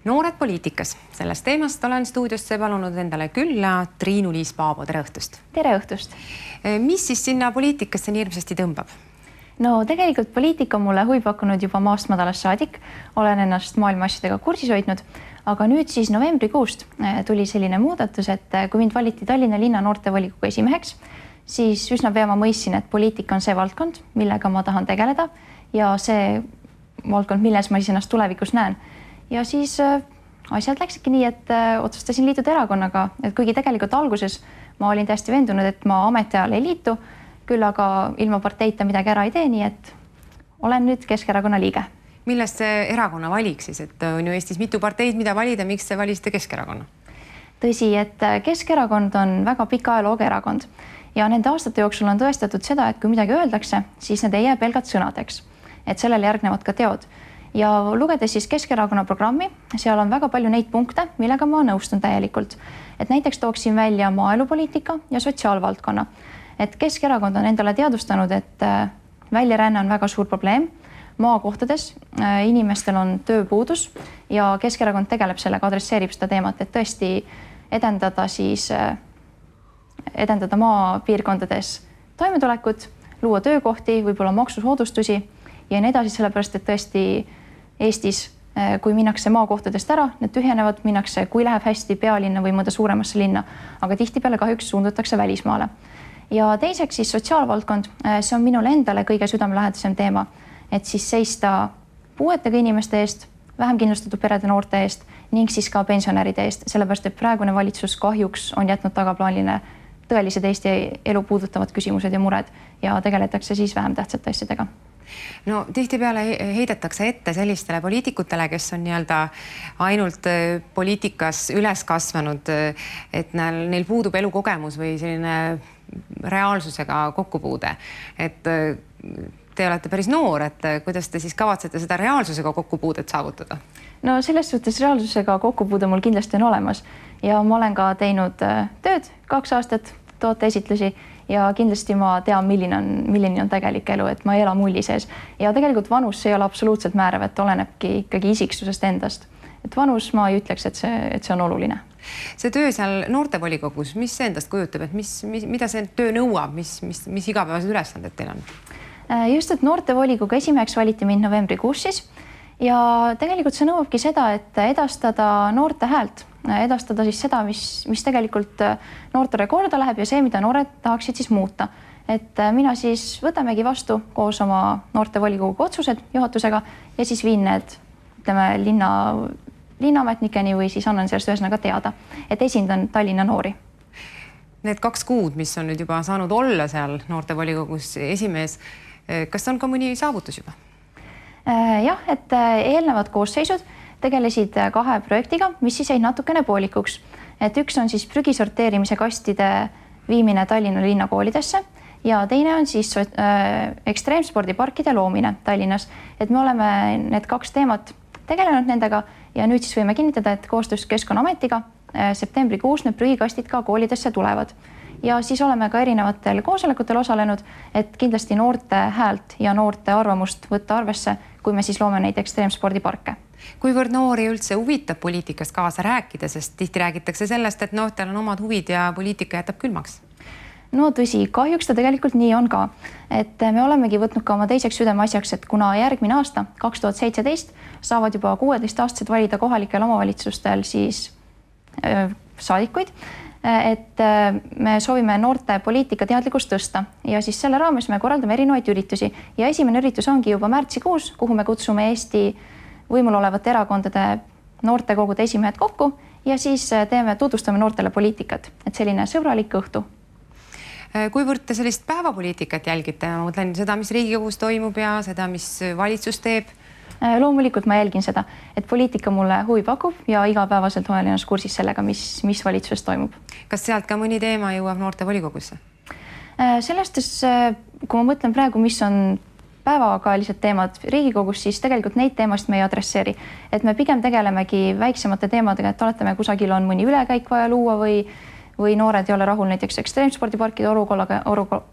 Noored poliitikas. Sellest teemast olen stuudiosse palunud endale külla Triinu-Liis Paavo, tere õhtust. Tere õhtust. Mis siis sinna poliitikasse nii hirmsasti tõmbab? No tegelikult poliitika on mulle huvi pakkunud juba maast madalast saadik. Olen ennast maailma asjadega kursis hoidnud, aga nüüd siis novembrikuust tuli selline muudatus, et kui mind valiti Tallinna linna noortevolikogu esimeheks, siis üsna pea ma mõistsin, et poliitika on see valdkond, millega ma tahan tegeleda ja see valdkond, milles ma siis ennast tulevikus näen. Ja siis asjad läksidki nii, et otsustasin liituda erakonnaga, et kuigi tegelikult alguses ma olin täiesti veendunud, et ma ametiajal ei liitu, küll aga ilma parteita midagi ära ei tee, nii et olen nüüd Keskerakonna liige. Millest see erakonna valik siis, et on ju Eestis mitu parteid, mida valida, miks te valisite Keskerakonna? Tõsi, et Keskerakond on väga pika ajalooga erakond ja nende aastate jooksul on tõestatud seda, et kui midagi öeldakse, siis need ei jää pelgalt sõnadeks, et sellele järgnevad ka teod. Ja lugedes siis Keskerakonna programmi, seal on väga palju neid punkte, millega ma nõustun täielikult. Et näiteks tooksin välja maaelupoliitika ja sotsiaalvaldkonna. Et Keskerakond on endale teadvustanud, et väljaränne on väga suur probleem. Maakohtades inimestel on tööpuudus ja Keskerakond tegeleb sellega, adresseerib seda teemat, et tõesti edendada maapiirkondades toimetulekut, luua töökohti, võib-olla maksusoodustusi ja nii edasi, sellepärast, et tõesti Eestis, kui minnakse maakohtadest ära, need tühjenevad, minnakse, kui läheb hästi pealinna või mõnda suuremasse linna, aga tihtipeale kahjuks suundutakse välismaale. Ja teiseks siis sotsiaalvaldkond, see on minule endale kõige südamelähedasem teema, et siis seista puuetega inimeste eest, vähem kindlustatud perede noorte eest ning siis ka pensionäride eest, sellepärast, et praegune valitsus kahjuks on jätnud tagaplaanile tõelised Eesti elu puudutavad küsimused ja mured ja tegeletakse siis vähem tähtsate asjadega. No tihtipeale heidetakse ette sellistele poliitikutele, kes on ainult poliitikas üles kasvanud, et neil puudub elukogemus või selline reaalsusega kokkupuude. Et te olete päris noor, et kuidas te siis kavatsete seda reaalsusega kokkupuudet saavutada? No selles suhtes reaalsusega kokkupuude mul kindlasti on olemas ja ma olen ka teinud tööd 2 aastat, tooteesitlusi ja kindlasti ma tean, milline on tegelik elu, et ma ei ela mulli sees. Ja tegelikult vanus ei ole absoluutselt määrav, et olenebki ikkagi isiksusest endast. Et vanus ma ei ütleks, et see on oluline. See töö seal noortevolikogus, mis see endast kujutab, et mida see töö nõuab, mis igapäevased ülesanded teil on? Just, et noortevolikogu esimeheks valiti mind novembrikuus siis ja tegelikult see nõuabki seda, et edastada noorte häält, edastada siis seda, mis tegelikult noortele korda läheb ja see, mida noored tahaksid siis muuta. Et mina siis võtamegi vastu koos oma noortevolikogu otsused juhatusega ja siis viin need linnaametnikeni või siis annan sellest ühesõnaga teada, et esindan Tallinna noori. Need 2 kuud, mis on nüüd juba saanud olla seal noortevolikogus esimees, kas on ka mõni saavutus juba? Jah, et eelnevad koosseisud tegelesid 2 projektiga, mis siis jäid natukene poolikuks. Et üks on siis prügisorteerimise kastide viimine Tallinna linnakoolidesse ja teine on siis ekstreemspordiparkide loomine Tallinnas. Et me oleme need 2 teemat tegelenud nendega ja nüüd siis võime kinnitada, et koostöös Keskkonnaametiga septembrikuus need prügikastid ka koolidesse tulevad. Ja siis oleme ka erinevatel koosolekutel osalenud, et kindlasti noorte häält ja noorte arvamust võtta arvesse, kui me siis loome neid ekstreemspordiparke. Kuivõrd noori üldse huvitab poliitikast kaasa rääkida, sest tihti räägitakse sellest, et noortel on omad huvid ja poliitika jätab külmaks? No tõsi, kahjuks ta tegelikult nii on ka. Et me olemegi võtnud ka oma teiseks südameasjaks, et kuna järgmine aasta, 2017, saavad juba 16-aastased valida kohalikel omavalitsustel siis saadikuid, et me soovime noorte poliitika teadlikkust tõsta ja siis selle raames me korraldame erinevaid üritusi ja esimene üritus ongi juba märtsikuus, kuhu me kutsume Eesti võimul olevate erakondade noortekogude esimehed kokku ja siis tutvustame noortele poliitikat, et selline sõbralik õhtu. Kuivõrd te sellist päevapoliitikat jälgite? Ma mõtlen seda, mis Riigikogus toimub ja seda, mis valitsus teeb? Loomulikult ma jälgin seda, et poliitika mulle huvi pakub ja igapäevaselt olen ennast kursis sellega, mis valitsuses toimub. Kas sealt ka mõni teema jõuab noorte volikogusse? Sellest, kui ma mõtlen praegu, mis on päevakajalised teemad Riigikogus, siis tegelikult neid teemast me ei adresseeri. Et me pigem tegelemegi väiksemate teemadega, et oletame kusagil on mõni ülekäik vaja luua või noored ei ole rahul näiteks ekstreemspordiparkide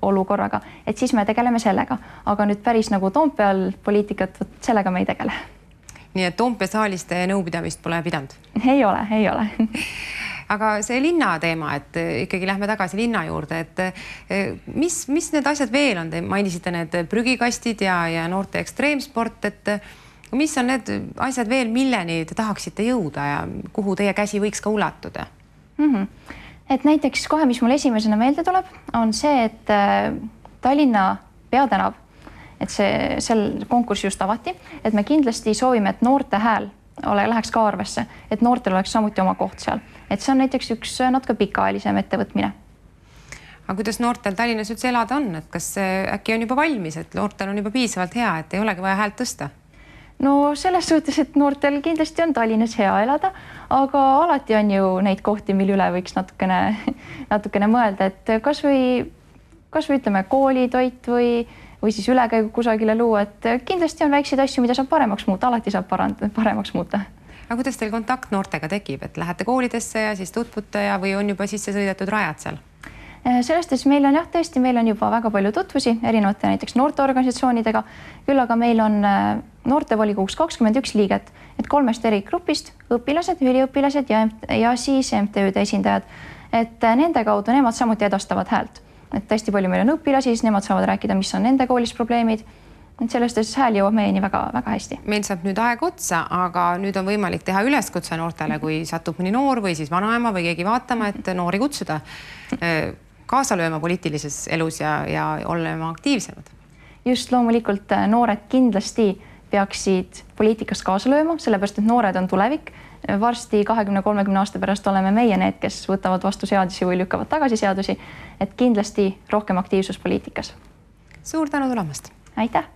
olukorraga, et siis me tegeleme sellega. Aga nüüd päris nagu Toompeal poliitikat, sellega me ei tegele. nii et Toompea saalis te nõupidamist pole pidanud? Ei ole, ei ole. Aga see linna teema, et ikkagi lähme tagasi linna juurde, et mis need asjad veel on? Te mainisite need prügikastid ja noorte ekstreemsport, et mis on need asjad veel, milleni te tahaksite jõuda ja kuhu teie käsi võiks ka ulatuda? Et näiteks kohe, mis mul esimesena meelde tuleb, on see, et Tallinna peatänav, et seal konkurss just avati, et me kindlasti soovime, et noorte hääl läheks ka arvesse, et noortel oleks samuti oma koht seal. Et see on näiteks üks natuke pikaajalisem ettevõtmine. Aga kuidas noortel Tallinnas üldse elada on? Et kas äkki on juba valmis, et noortel on juba piisavalt hea, et ei olegi vaja häält tõsta? No selles suhtes, et noortel kindlasti on Tallinnas hea elada, aga alati on ju neid kohti, mille üle võiks natukene mõelda, et kas või ütleme koolitoit või siis ülekäigu kusagile luua, et kindlasti on väikseid asju, mida saab paremaks muuta, alati saab paremaks muuta. Aga kuidas teil kontakt noortega tekib, et lähete koolidesse ja siis tutvute ja või on juba sisse sõidetud rajad seal? Sellest, et meil on tõesti, meil on juba väga palju tutvusi erinevate näiteks noorteorganisatsioonidega, küll aga meil on noortevolikogus 21 liiget, et 3 eri grupist õpilased, üliõpilased ja siis MTÜ-de esindajad, et nende kaudu nemad samuti edastavad häält. Et tõesti palju meil on õpilasi, siis nemad saavad rääkida, mis on nende koolis probleemid. Et sellest hääl jõuab meieni väga hästi. Meil saab nüüd aeg otsa, aga nüüd on võimalik teha üleskutse noortele, kui satub mõni noor või siis vanaema või keegi vaatama, et noori kutsuda kaasa lööma poliitilises elus ja olema aktiivsemad. Just loomulikult noored kindlasti peaksid poliitikast kaasa lööma, sellepärast, et noored on tulevik. Varsti 20-30 aasta pärast oleme meie need, kes võtavad vastu seadusi või lükkavad tagasi seadusi, et kindlasti rohkem aktiivsus poliitikas. Suur tänu tulemast! Aitäh!